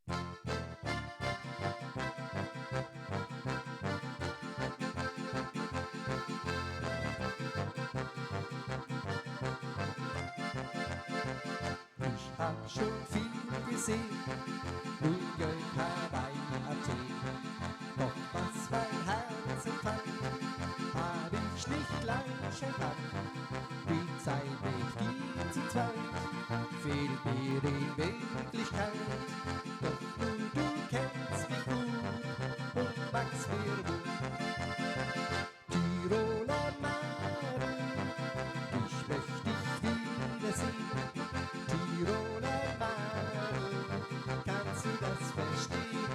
Ich hab schon viel gesehen, New York, Hawaii, Athen. Doch was mein Herz empfand, hab ich nicht gleich erkannt. Die Zeit mit dir zu zweit fehlt mir in Wirklichkeit. Doch du kennst mich gut und magst mir Mut. Tiroler Mädel, ich möchte dich wiedersehen. Tiroler Mädel, kannst du das verstehen?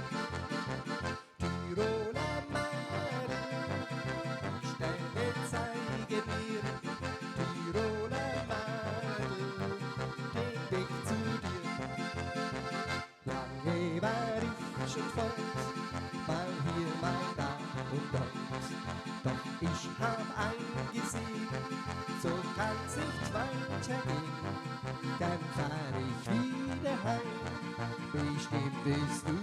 Tiroler Mädel, die Sterne zeige mir. Tiroler Mädel, den Weg zu dir. Lange war ich schon fort, mal hier, mal da und dort. Doch ich hab eingesehen, so kann's nicht weitergehen. Dann fahr ich wieder heim, bestimmt bist du